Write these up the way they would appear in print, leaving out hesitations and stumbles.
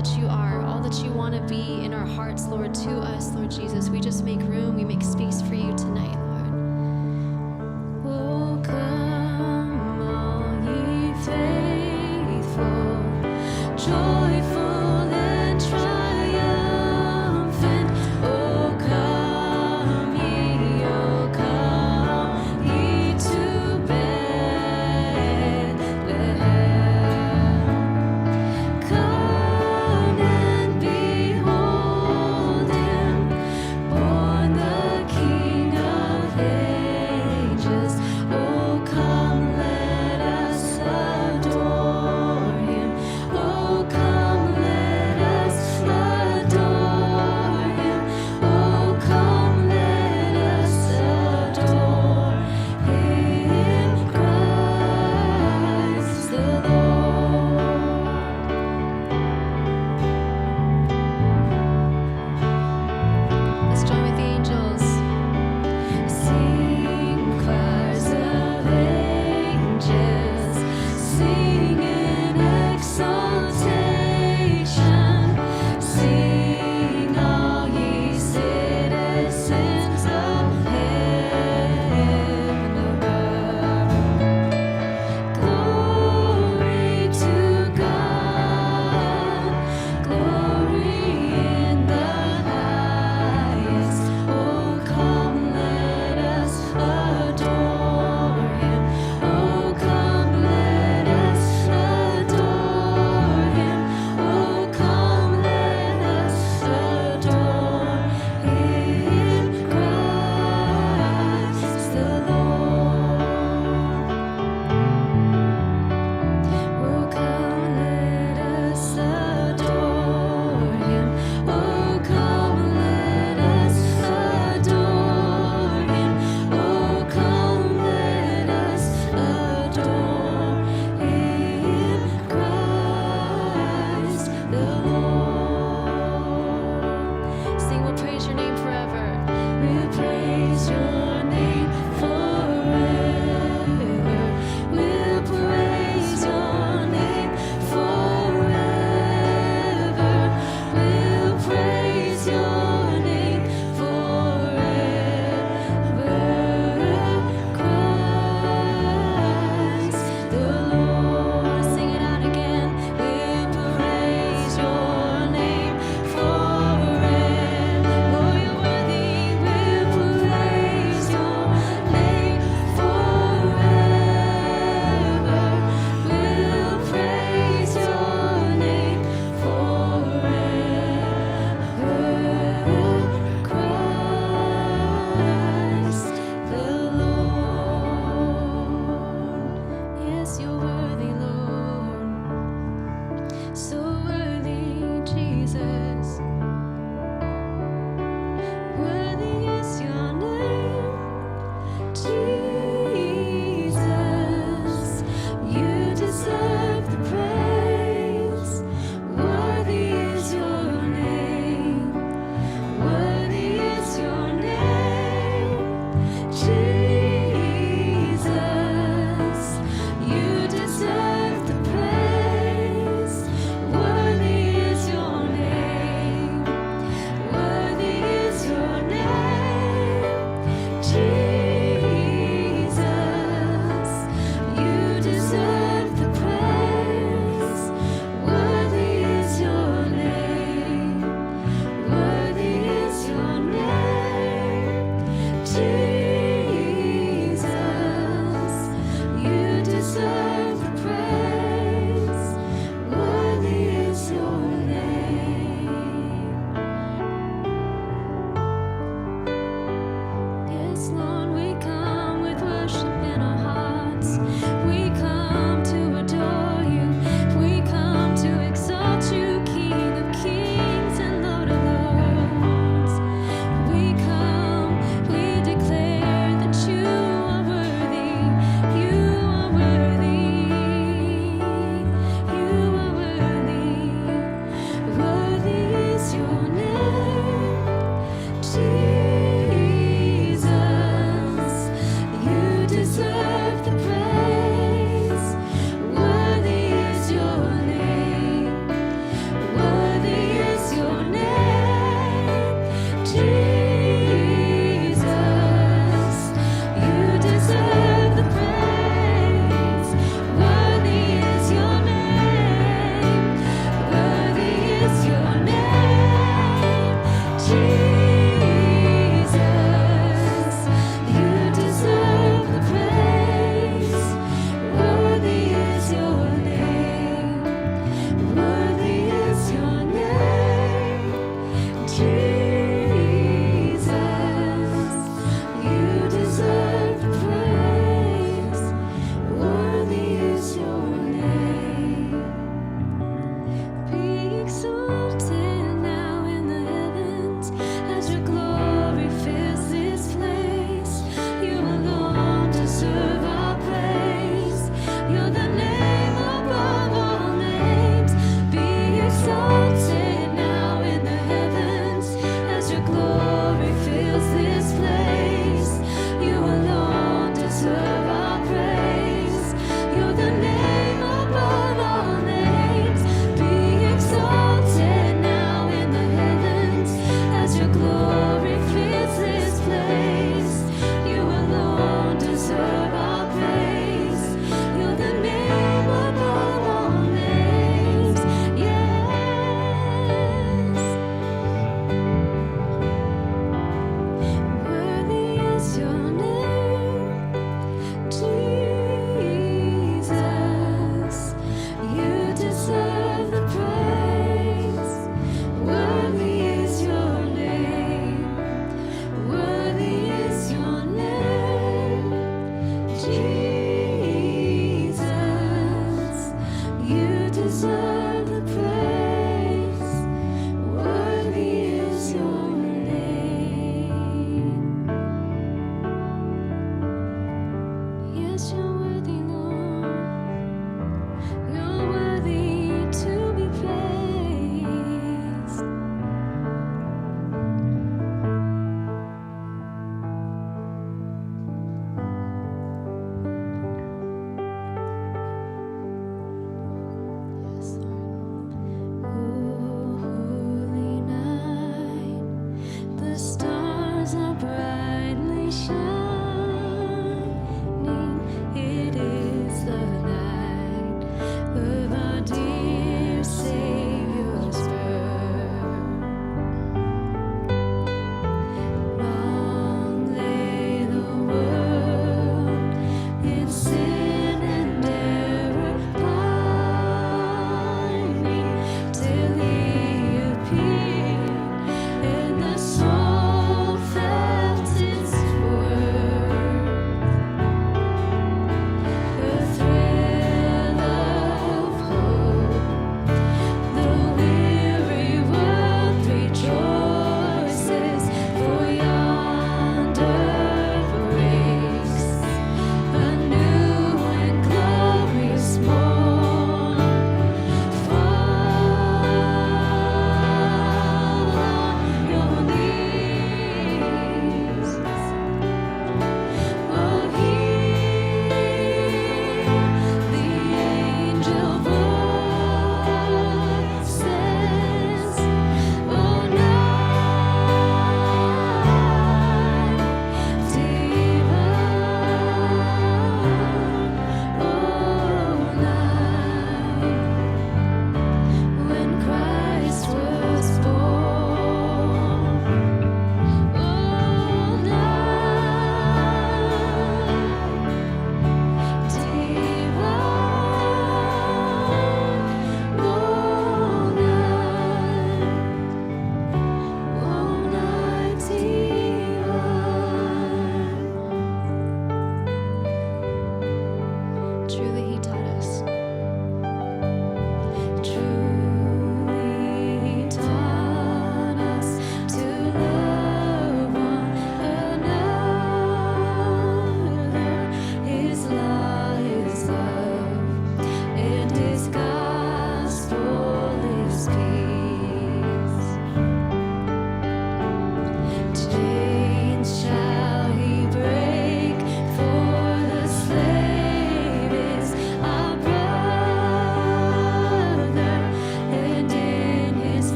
that you are, all that you want to be in our hearts, Lord, to us, Lord Jesus. We just make room, we make space for you tonight, Lord. Oh, come, all ye faithful, joyful and triumphant. Oh, come ye to Bethlehem. Come and behold him, born the King of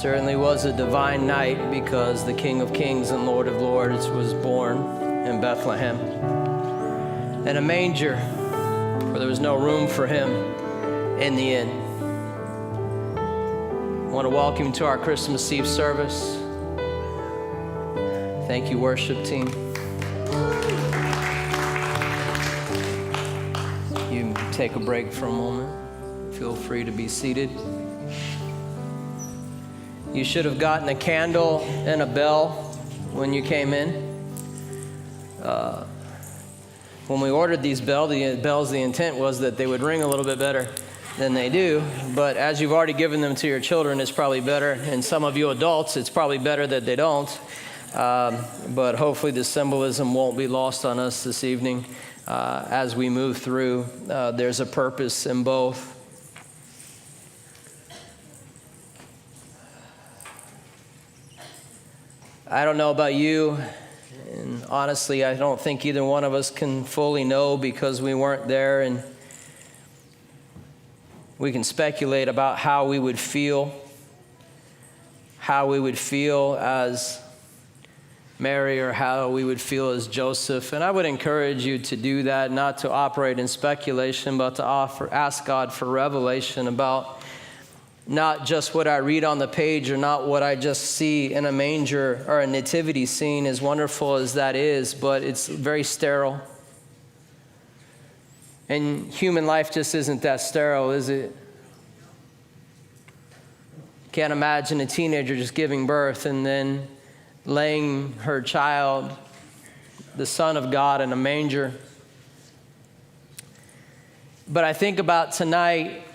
Certainly was a divine night because the King of Kings and Lord of Lords was born in Bethlehem in a manger where there was no room for him in the inn. I want to welcome you to our Christmas Eve service. Thank you, worship team. You take a break for a moment. Feel free to be seated. You should have gotten a candle and a bell when you came in. When we ordered these bells, the intent was that they would ring a little bit better than they do. But as you've already given them to your children, it's probably better. And some of you adults, it's probably better that they don't. But hopefully the symbolism won't be lost on us this evening as we move through. There's a purpose in both. I don't know about you, and honestly, I don't think either one of us can fully know because we weren't there, and we can speculate about how we would feel as Mary or how we would feel as Joseph. And I would encourage you to do that, not to operate in speculation, but to ask God for revelation about not just what I read on the page or not what I just see in a manger or a nativity scene, as wonderful as that is, but it's very sterile. And human life just isn't that sterile, is it? Can't imagine a teenager just giving birth and then laying her child, the Son of God, in a manger. But I think about tonight,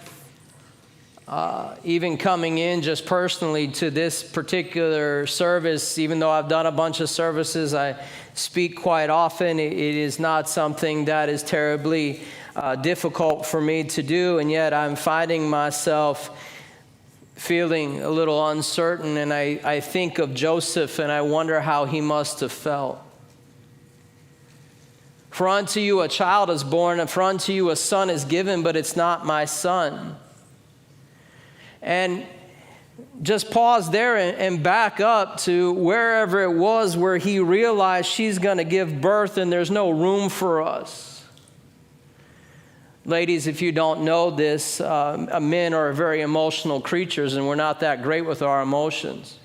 even coming in just personally to this particular service, even though I've done a bunch of services, I speak quite often. It is not something that is terribly difficult for me to do, and yet I'm finding myself feeling a little uncertain, and I think of Joseph, and I wonder how he must have felt. For unto you a child is born, and for unto you a son is given, but it's not my son. And just pause there and back up to wherever it was where he realized she's going to give birth and there's no room for us. Ladies, if you don't know this, men are very emotional creatures, and we're not that great with our emotions.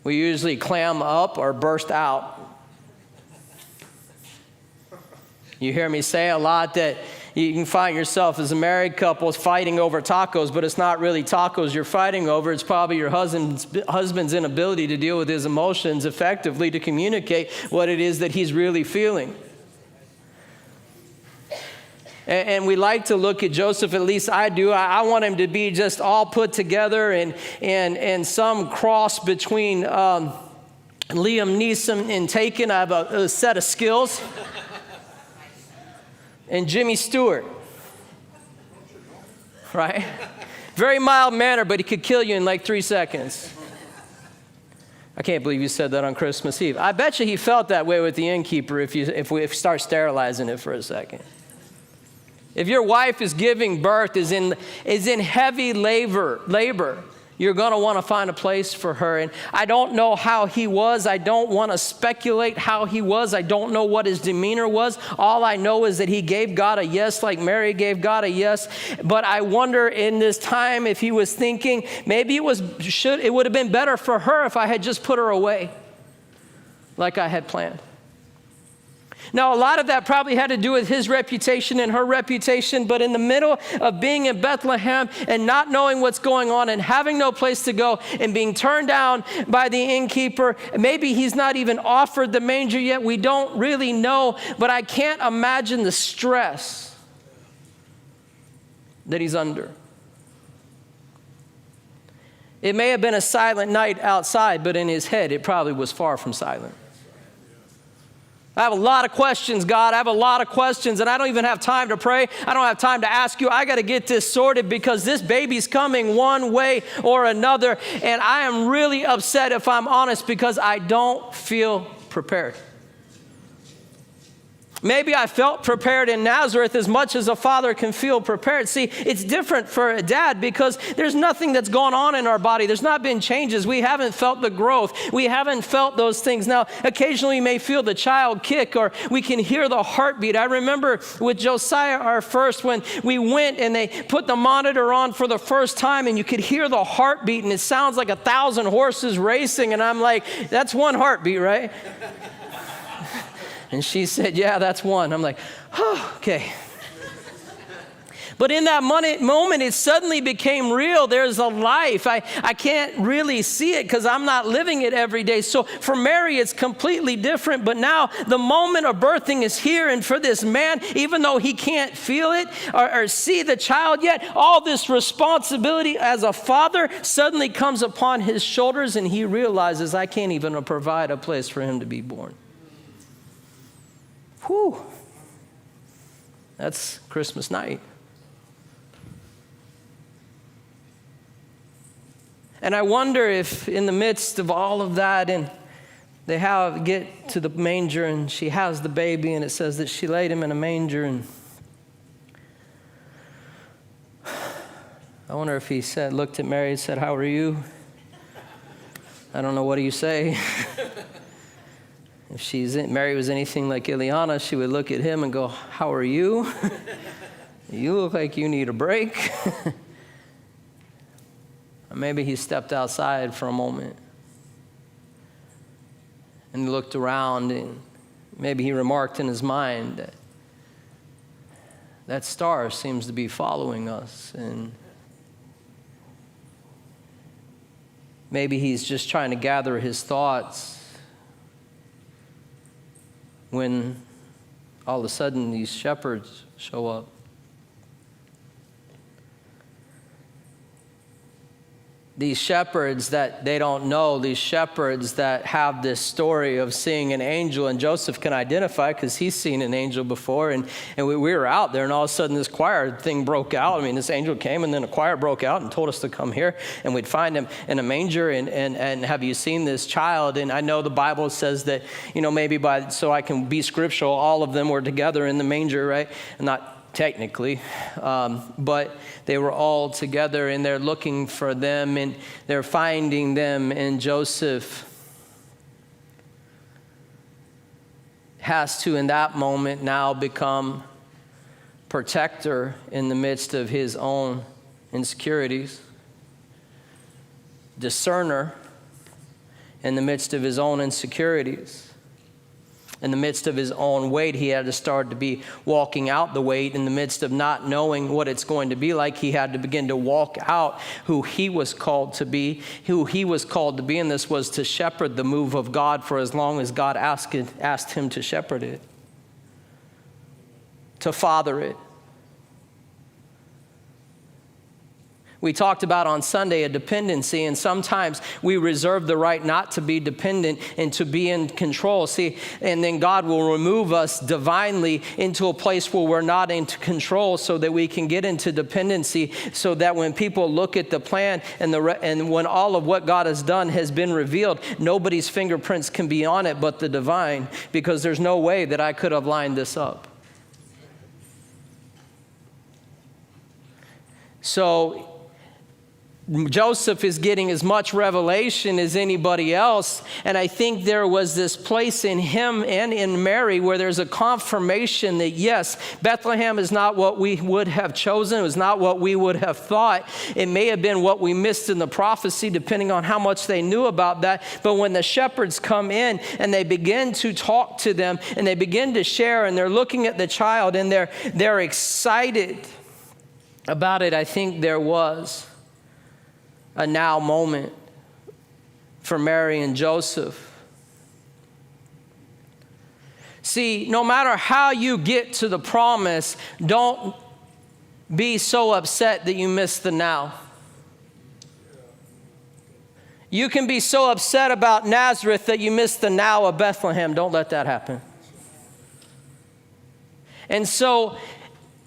We usually clam up or burst out. You hear me say a lot that you can find yourself as a married couple fighting over tacos, but it's not really tacos you're fighting over. It's probably your husband's inability to deal with his emotions effectively to communicate what it is that he's really feeling. And we like to look at Joseph, at least I do. I want him to be just all put together and some cross between Liam Neeson and Taken. I have a set of skills. And Jimmy Stewart, right? Very mild manner, but he could kill you in like 3 seconds. I can't believe you said that on Christmas Eve. I bet you he felt that way with the innkeeper if we start sterilizing it for a second. If your wife is giving birth, is in heavy labor, you're going to want to find a place for her. And I don't know how he was. I don't want to speculate how he was. I don't know what his demeanor was. All I know is that he gave God a yes like Mary gave God a yes. But I wonder in this time if he was thinking maybe it would have been better for her if I had just put her away like I had planned. Now, a lot of that probably had to do with his reputation and her reputation, but in the middle of being in Bethlehem and not knowing what's going on and having no place to go and being turned down by the innkeeper, maybe he's not even offered the manger yet. We don't really know, but I can't imagine the stress that he's under. It may have been a silent night outside, but in his head, it probably was far from silent. I have a lot of questions, God. I have a lot of questions, and I don't even have time to pray. I don't have time to ask you. I got to get this sorted because this baby's coming one way or another, and I am really upset, if I'm honest, because I don't feel prepared. Maybe I felt prepared in Nazareth as much as a father can feel prepared. See, it's different for a dad because there's nothing that's gone on in our body. There's not been changes. We haven't felt the growth. We haven't felt those things. Now, occasionally we may feel the child kick or we can hear the heartbeat. I remember with Josiah, our first, when we went and they put the monitor on for the first time and you could hear the heartbeat and it sounds like 1,000 horses racing. And I'm like, that's one heartbeat, right? And she said, yeah, that's one. I'm like, oh, okay. But in that moment, it suddenly became real. There's a life. I can't really see it because I'm not living it every day. So for Mary, it's completely different. But now the moment of birthing is here. And for this man, even though he can't feel it or see the child yet, all this responsibility as a father suddenly comes upon his shoulders. And he realizes, I can't even provide a place for him to be born. Whew. That's Christmas night. And I wonder if in the midst of all of that, and they get to the manger and she has the baby and it says that she laid him in a manger, and I wonder if he looked at Mary and said, how are you? I don't know, what do you say? If Mary was anything like Ileana, she would look at him and go, how are you? You look like you need a break. Or maybe he stepped outside for a moment and looked around, and maybe he remarked in his mind that that star seems to be following us, and maybe he's just trying to gather his thoughts when all of a sudden these shepherds show up. These shepherds that they don't know, these shepherds that have this story of seeing an angel, and Joseph can identify because he's seen an angel before, and we were out there, and all of a sudden this choir thing broke out. I mean, this angel came, and then a choir broke out and told us to come here, and we'd find him in a manger, and have you seen this child? And I know the Bible says that, maybe so I can be scriptural, all of them were together in the manger, right? Not technically, but they were all together, and they're looking for them, and they're finding them, and Joseph has to, in that moment, now become protector in the midst of his own insecurities, discerner in the midst of his own insecurities. In the midst of his own weight, he had to start to be walking out the weight. In the midst of not knowing what it's going to be like, he had to begin to walk out who he was called to be. Who he was called to be, and this was to shepherd the move of God for as long as God asked him to shepherd it, to father it. We talked about on Sunday a dependency, and sometimes we reserve the right not to be dependent and to be in control. See, and then God will remove us divinely into a place where we're not into control so that we can get into dependency, so that when people look at the plan and when all of what God has done has been revealed, nobody's fingerprints can be on it but the divine, because there's no way that I could have lined this up. So Joseph is getting as much revelation as anybody else, and I think there was this place in him and in Mary where there's a confirmation that yes, Bethlehem is not what we would have chosen. It was not what we would have thought. It may have been what we missed in the prophecy, depending on how much they knew about that. But when the shepherds come in and they begin to talk to them and they begin to share, and they're looking at the child and they're excited about it, I think there was a now moment for Mary and Joseph. See, no matter how you get to the promise, don't be so upset that you miss the now. You can be so upset about Nazareth that you miss the now of Bethlehem. Don't let that happen. And so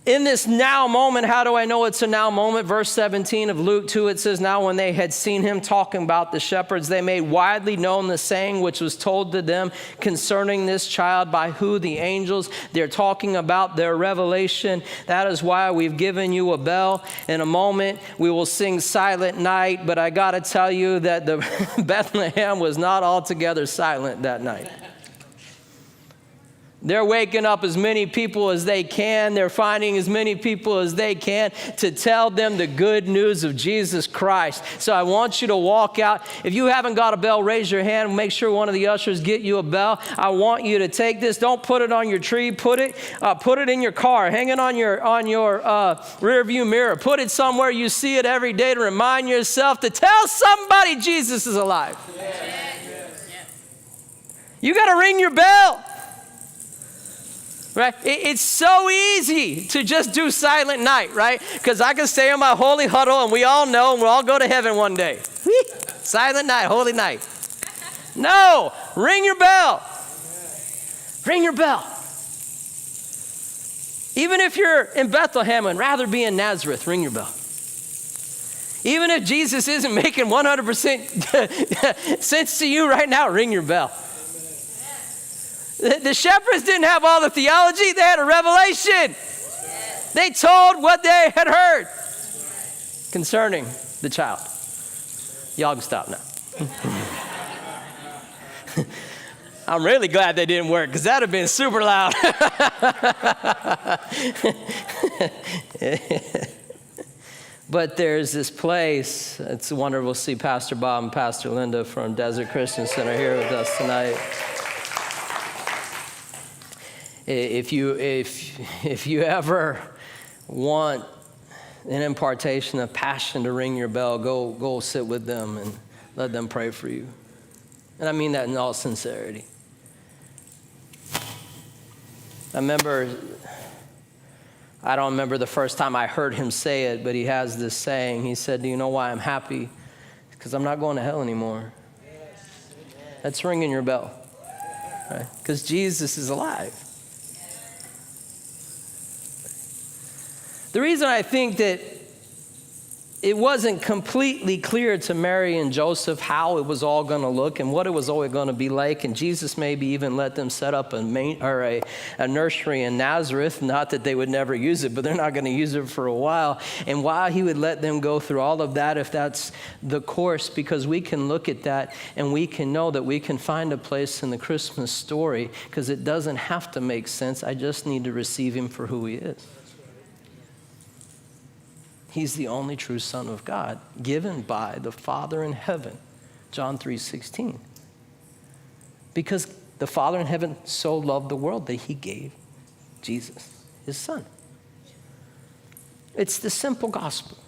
In this now moment, how do I know it's a now moment? Verse 17 of Luke 2, it says, now when they had seen him talking about the shepherds, they made widely known the saying which was told to them concerning this child by who the angels, they're talking about their revelation. That is why we've given you a bell. In a moment, we will sing Silent Night, but I got to tell you that the Bethlehem was not altogether silent that night. They're waking up as many people as they can. They're finding as many people as they can to tell them the good news of Jesus Christ. So I want you to walk out. If you haven't got a bell, raise your hand. Make sure one of the ushers get you a bell. I want you to take this. Don't put it on your tree. Put it in your car. Hang it on your rear view mirror. Put it somewhere you see it every day to remind yourself to tell somebody Jesus is alive. You got to ring your bell. Right? It's so easy to just do Silent Night, right? Because I can stay in my holy huddle and we all know and we'll all go to heaven one day. Silent night, holy night. No, ring your bell. Ring your bell. Even if you're in Bethlehem and rather be in Nazareth, ring your bell. Even if Jesus isn't making 100% sense to you right now, ring your bell. The shepherds didn't have all the theology. They had a revelation. They told what they had heard concerning the child. Y'all can stop now. I'm really glad they didn't work because that would have been super loud. But there's this place. It's wonderful to see Pastor Bob and Pastor Linda from Desert Christian Center here with us tonight. If you ever want an impartation of passion to ring your bell, go sit with them and let them pray for you. And I mean that in all sincerity. I don't remember the first time I heard him say it, but he has this saying. He said, do you know why I'm happy? Because I'm not going to hell anymore. That's ringing your bell. Right? Because Jesus is alive. The reason I think that it wasn't completely clear to Mary and Joseph how it was all going to look and what it was all going to be like, and Jesus maybe even let them set up a nursery in Nazareth, not that they would never use it, but they're not going to use it for a while, and why he would let them go through all of that if that's the course, because we can look at that and we can know that we can find a place in the Christmas story, because it doesn't have to make sense. I just need to receive him for who he is. He's the only true Son of God, given by the Father in heaven, John 3:16. Because the Father in heaven so loved the world that he gave Jesus, his Son. It's the simple gospel.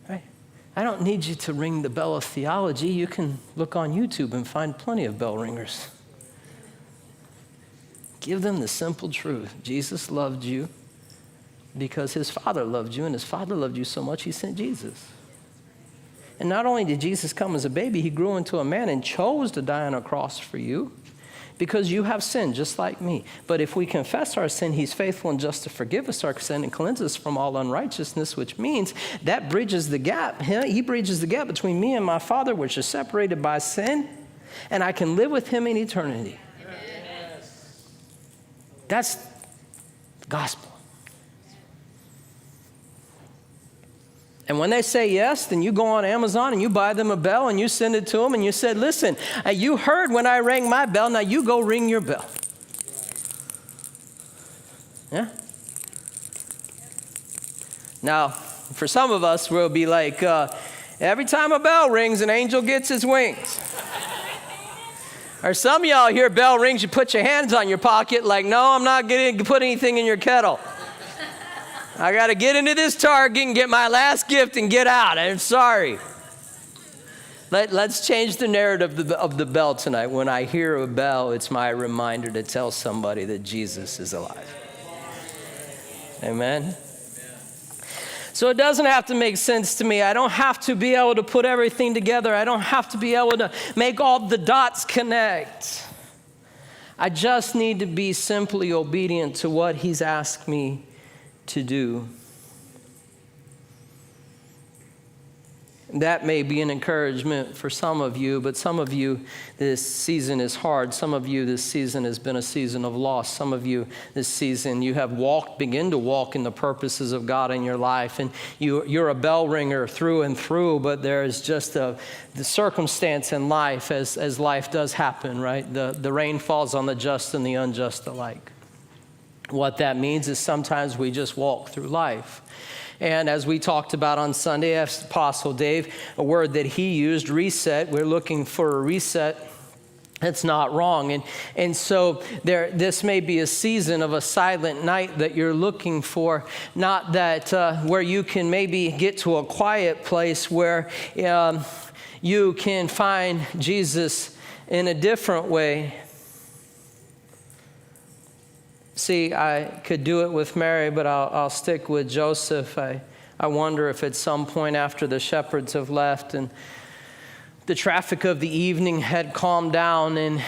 Right? I don't need you to ring the bell of theology. You can look on YouTube and find plenty of bell ringers. Give them the simple truth. Jesus loved you because his Father loved you, and his Father loved you so much he sent Jesus. And not only did Jesus come as a baby, he grew into a man and chose to die on a cross for you because you have sinned just like me. But if we confess our sin, he's faithful and just to forgive us our sin and cleanse us from all unrighteousness, which means that bridges the gap. He bridges the gap between me and my Father, which is separated by sin, and I can live with him in eternity. Amen. That's the gospel. And when they say yes, then you go on Amazon and you buy them a bell and you send it to them and you said, listen, you heard when I rang my bell, now you go ring your bell. Yeah? Now, for some of us, we'll be like, every time a bell rings, an angel gets his wings. Or some of y'all hear bell rings, you put your hands on your pocket like, no, I'm not going to put anything in your kettle. I got to get into this Target and get my last gift and get out. I'm sorry. Let's change the narrative of the bell tonight. When I hear a bell, it's my reminder to tell somebody that Jesus is alive. Amen? So it doesn't have to make sense to me. I don't have to be able to put everything together. I don't have to be able to make all the dots connect. I just need to be simply obedient to what he's asked me to do. That may be an encouragement for some of you, but some of you, this season is hard. Some of you, this season has been a season of loss. Some of you, this season, you have begin to walk in the purposes of God in your life. And you're a bell ringer through and through, but there is just the circumstance in life as life does happen, right? The rain falls on the just and the unjust alike. What that means is sometimes we just walk through life. And as we talked about on Sunday, Apostle Dave, a word that he used, reset, we're looking for a reset. That's not wrong. And so this may be a season of a silent night that you're looking for, not that where you can maybe get to a quiet place where you can find Jesus in a different way. See, I could do it with Mary, but I'll stick with Joseph. I wonder if at some point after the shepherds have left and the traffic of the evening had calmed down and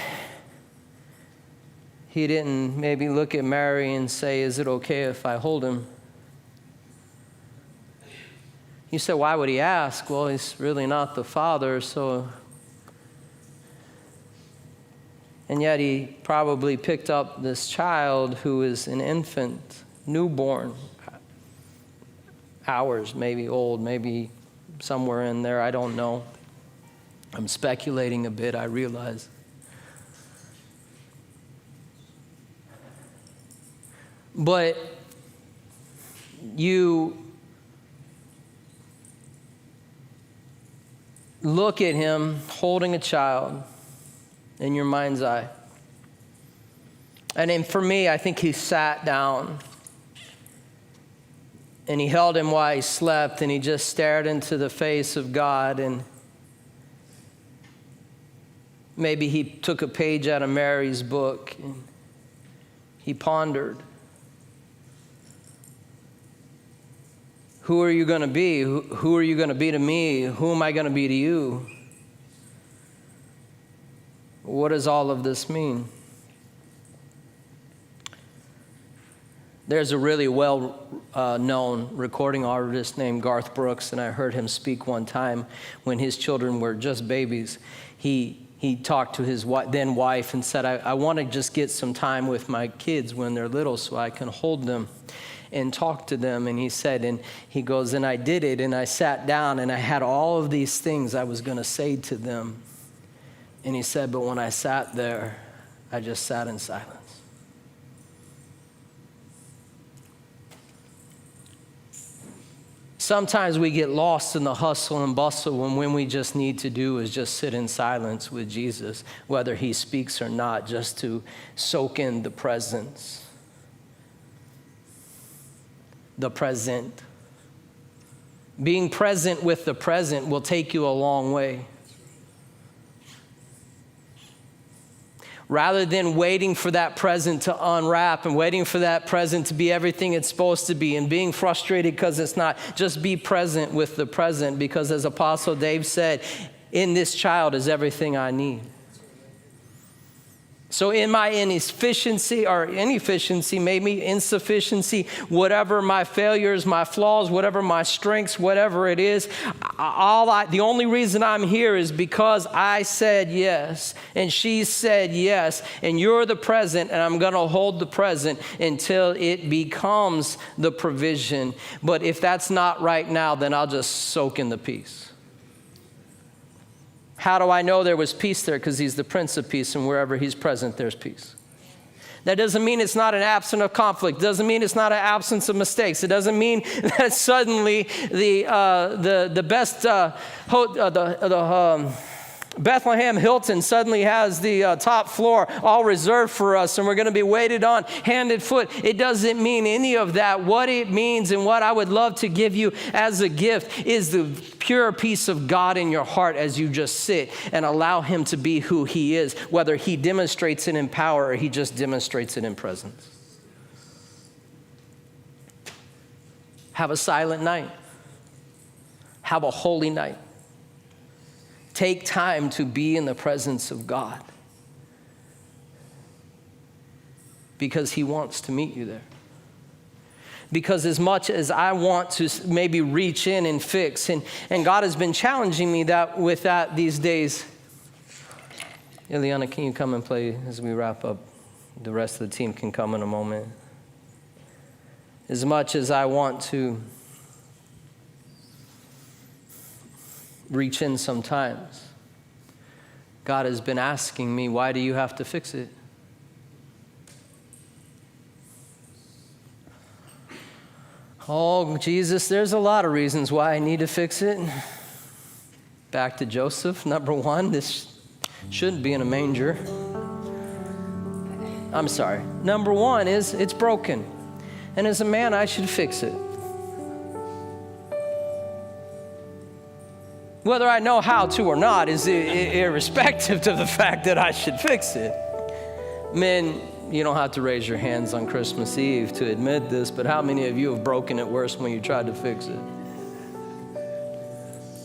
he didn't maybe look at Mary and say, is it okay if I hold him? You said, why would he ask? Well, he's really not the father, so... And yet he probably picked up this child who is an infant, newborn, hours, maybe old, maybe somewhere in there, I don't know. I'm speculating a bit, I realize. But you look at him holding a child in your mind's eye. And then for me, I think he sat down and he held him while he slept and he just stared into the face of God, and maybe he took a page out of Mary's book and he pondered. Who are you going to be? Who are you going to be to me? Who am I going to be to you? What does all of this mean? There's a really well-known recording artist named Garth Brooks, and I heard him speak one time when his children were just babies. He talked to his then wife and said, I want to just get some time with my kids when they're little so I can hold them and talk to them. And he said, and he goes, and I did it, and I sat down, and I had all of these things I was going to say to them. And he said, but when I sat there, I just sat in silence. Sometimes we get lost in the hustle and bustle when we just need to do is just sit in silence with Jesus, whether he speaks or not, just to soak in the presence. The present. Being present with the present will take you a long way. Rather than waiting for that present to unwrap and waiting for that present to be everything it's supposed to be and being frustrated because it's not, just be present with the present, because as Apostle Dave said, in this child is everything I need. So in my inefficiency or inefficiency, maybe insufficiency, whatever my failures, my flaws, whatever my strengths, whatever it is, the only reason I'm here is because I said yes, and she said yes, and you're the present, and I'm going to hold the present until it becomes the provision. But if that's not right now, then I'll just soak in the peace. How do I know there was peace there? Because he's the Prince of Peace, and wherever he's present, there's peace. That doesn't mean it's not an absence of conflict. It doesn't mean it's not an absence of mistakes. It doesn't mean that suddenly the best Bethlehem Hilton suddenly has the top floor all reserved for us, and we're going to be waited on hand and foot. It doesn't mean any of that. What it means, and what I would love to give you as a gift, is the pure peace of God in your heart as you just sit and allow him to be who he is, whether he demonstrates it in power or he just demonstrates it in presence. Have a silent night. Have a holy night. Take time to be in the presence of God. because he wants to meet you there. Because as much as I want to maybe reach in and fix, and God has been challenging me with that these days. Ileana, can you come and play as we wrap up? The rest of the team can come in a moment. As much as I want to reach in sometimes, God has been asking me, why do you have to fix it? Oh, Jesus, there's a lot of reasons why I need to fix it. Back to Joseph, number one, this shouldn't be in a manger. I'm sorry. Number one is it's broken. And as a man, I should fix it. Whether I know how to or not is irrespective to the fact that I should fix it. Men, you don't have to raise your hands on Christmas Eve to admit this, but how many of you have broken it worse when you tried to fix it?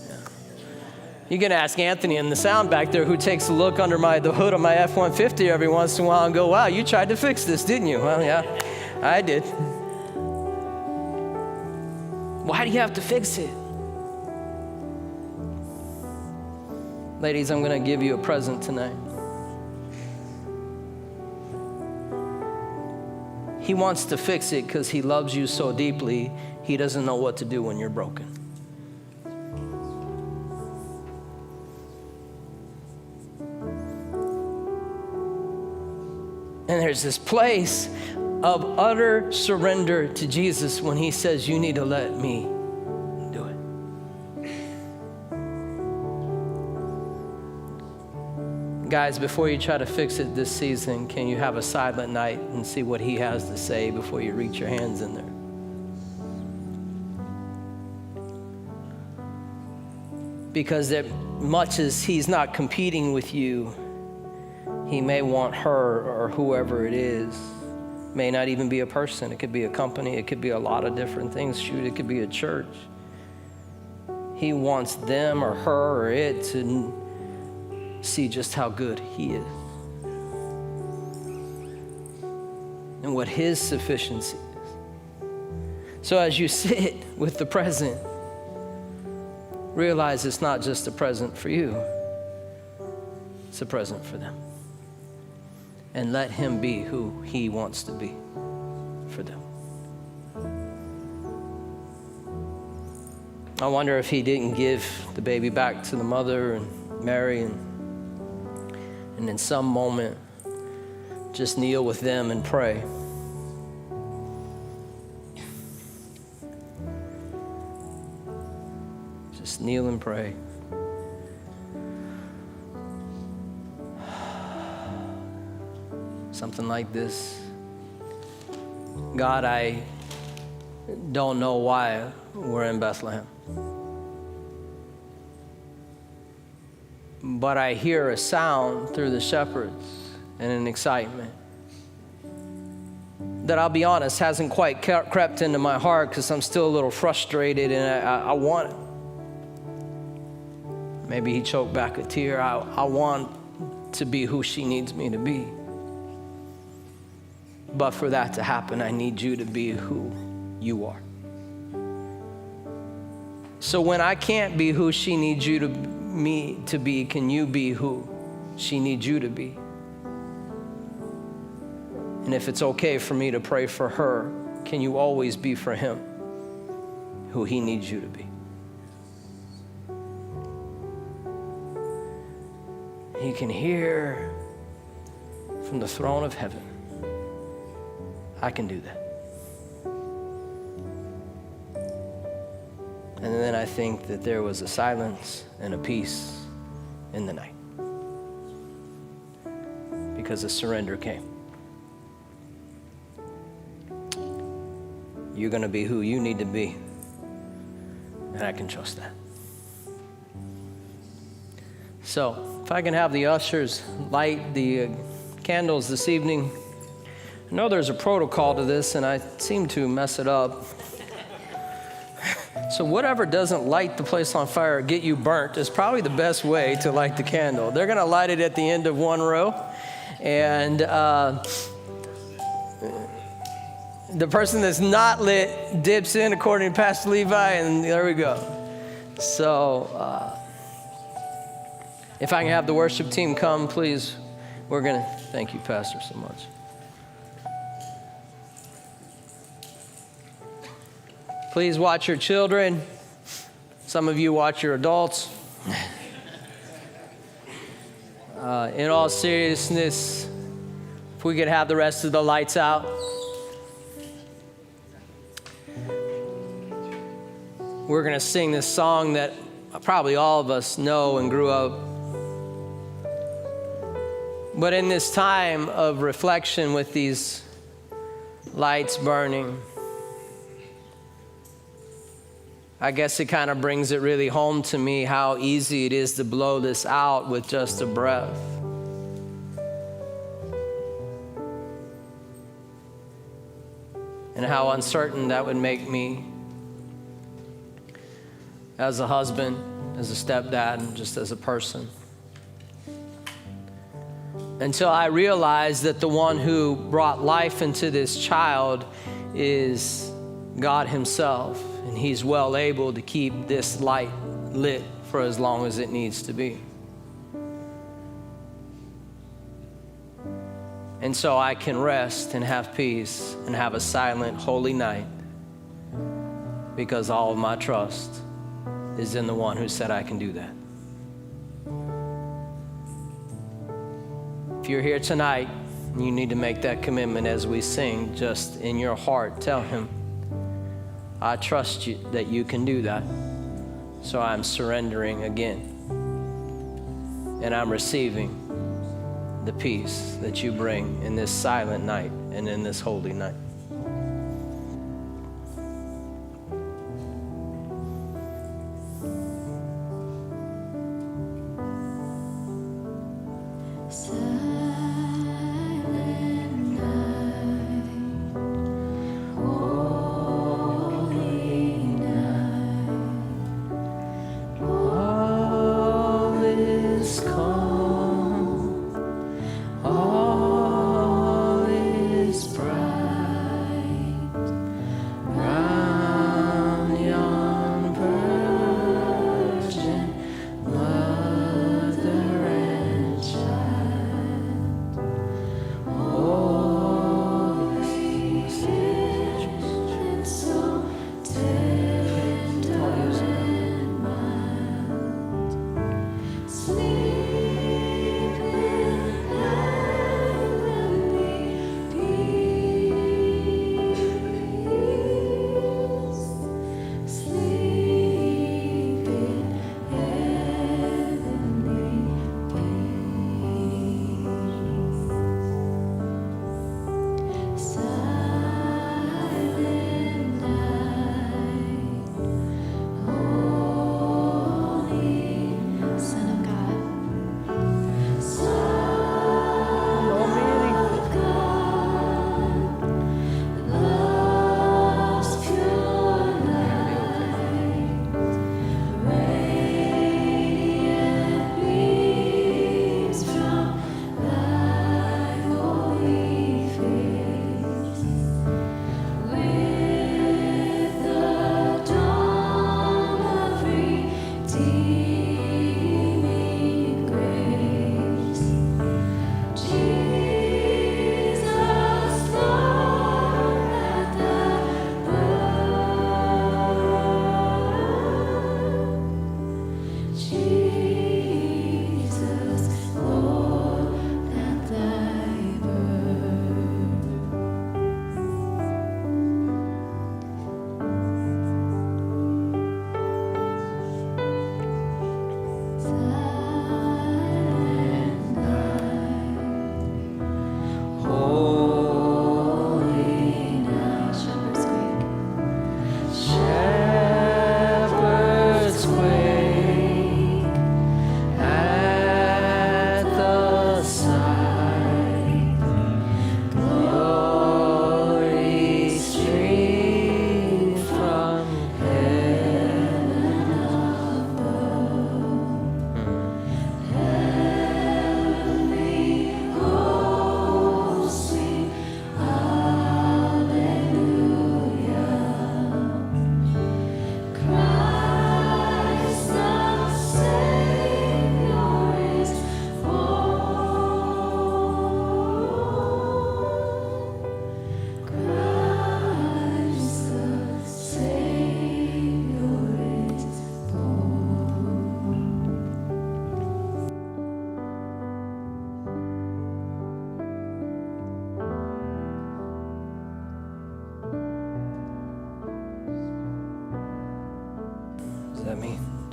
Yeah. You can ask Anthony in the sound back there, who takes a look under the hood of my F-150 every once in a while and go, wow, you tried to fix this, didn't you? Well, yeah, I did. Why do you have to fix it? Ladies, I'm going to give you a present tonight. He wants to fix it because he loves you so deeply, he doesn't know what to do when you're broken. And there's this place of utter surrender to Jesus when he says, you need to let me do it. Guys, before you try to fix it this season, can you have a silent night and see what he has to say before you reach your hands in there? Because as much as he's not competing with you, he may want her or whoever it is. May not even be a person. It could be a company. It could be a lot of different things. Shoot, it could be a church. He wants them or her or it to see just how good he is and what his sufficiency is. So as you sit with the present, realize it's not just a present for you, it's a present for them. And let him be who he wants to be for them. I wonder if he didn't give the baby back to the mother and Mary and in some moment just kneel with them and pray. Just kneel and pray. Something like this. God, I don't know why we're in Bethlehem, but I hear a sound through the shepherds and an excitement that, I'll be honest, hasn't quite crept into my heart because I'm still a little frustrated and I want it. Maybe he choked back a tear. I want to be who she needs me to be. But for that to happen, I need you to be who you are. So when I can't be who she needs you to be, can you be who she needs you to be? And if it's okay for me to pray for her, can you always be for him who he needs you to be? You can hear from the throne of heaven, I can do that. And then I think that there was a silence and a peace in the night because a surrender came. You're going to be who you need to be, and I can trust that. So if I can have the ushers light the candles this evening. I know there's a protocol to this, and I seem to mess it up. So whatever doesn't light the place on fire or get you burnt is probably the best way to light the candle. They're going to light it at the end of one row. And The person that's not lit dips in according to Pastor Levi, and there we go. So if I can have the worship team come, please. We're going to thank you, Pastor, so much. Please watch your children. Some of you watch your adults. In all seriousness, if we could have the rest of the lights out. We're going to sing this song that probably all of us know and grew up. But in this time of reflection with these lights burning, I guess it kind of brings it really home to me how easy it is to blow this out with just a breath. And how uncertain that would make me as a husband, as a stepdad, and just as a person. Until I realized that the one who brought life into this child is God himself. And he's well able to keep this light lit for as long as it needs to be. And so I can rest and have peace and have a silent, holy night because all of my trust is in the one who said I can do that. If you're here tonight, you need to make that commitment as we sing. Just in your heart, tell him, I trust you that you can do that. So I'm surrendering again. And I'm receiving the peace that you bring in this silent night and in this holy night.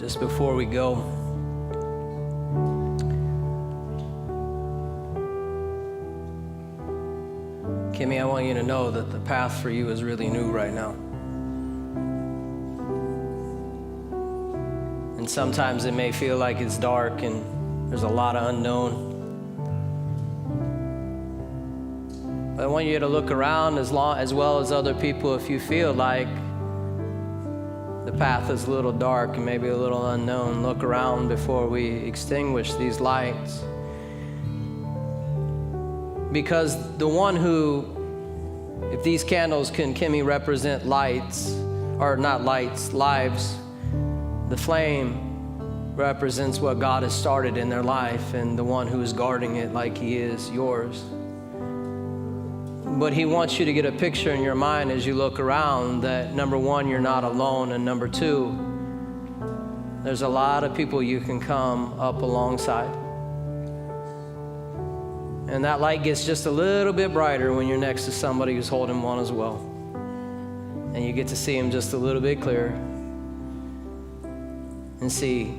just before we go. Kimmy, I want you to know that the path for you is really new right now. And sometimes it may feel like it's dark and there's a lot of unknown. But I want you to look around as well as other people if you feel like the path is a little dark and maybe a little unknown. Look around before we extinguish these lights. Because the one who, if these candles can, Kimmy, represent lights, or not lights, lives, the flame represents what God has started in their life and the one who is guarding it like He is yours. But He wants you to get a picture in your mind as you look around that, number one, you're not alone, and number two, there's a lot of people you can come up alongside. And that light gets just a little bit brighter when you're next to somebody who's holding one as well. And you get to see Him just a little bit clearer. And see,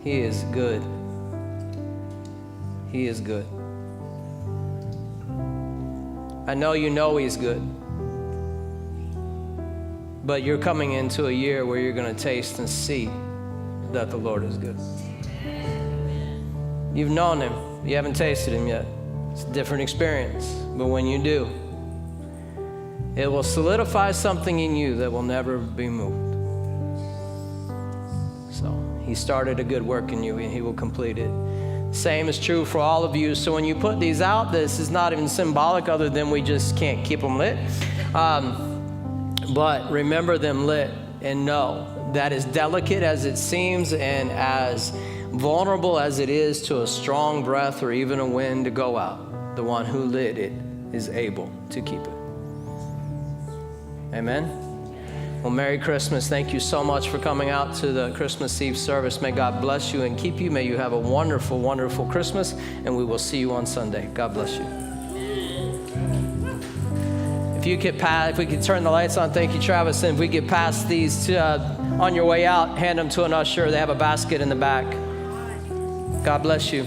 He is good. He is good. I know you know He's good. But you're coming into a year where you're going to taste and see that the Lord is good. You've known Him. You haven't tasted Him yet. It's a different experience. But when you do, it will solidify something in you that will never be moved. So He started a good work in you and He will complete it. Same is true for all of you. So when you put these out, this is not even symbolic other than we just can't keep them lit. But remember them lit and know that as delicate as it seems and as vulnerable as it is to a strong breath or even a wind to go out, the one who lit it is able to keep it. Amen? Well, Merry Christmas. Thank you so much for coming out to the Christmas Eve service. May God bless you and keep you. May you have a wonderful, wonderful Christmas, and we will see you on Sunday. God bless you. If we could turn the lights on, thank you, Travis. And if we get past these on your way out, hand them to an usher. They have a basket in the back. God bless you.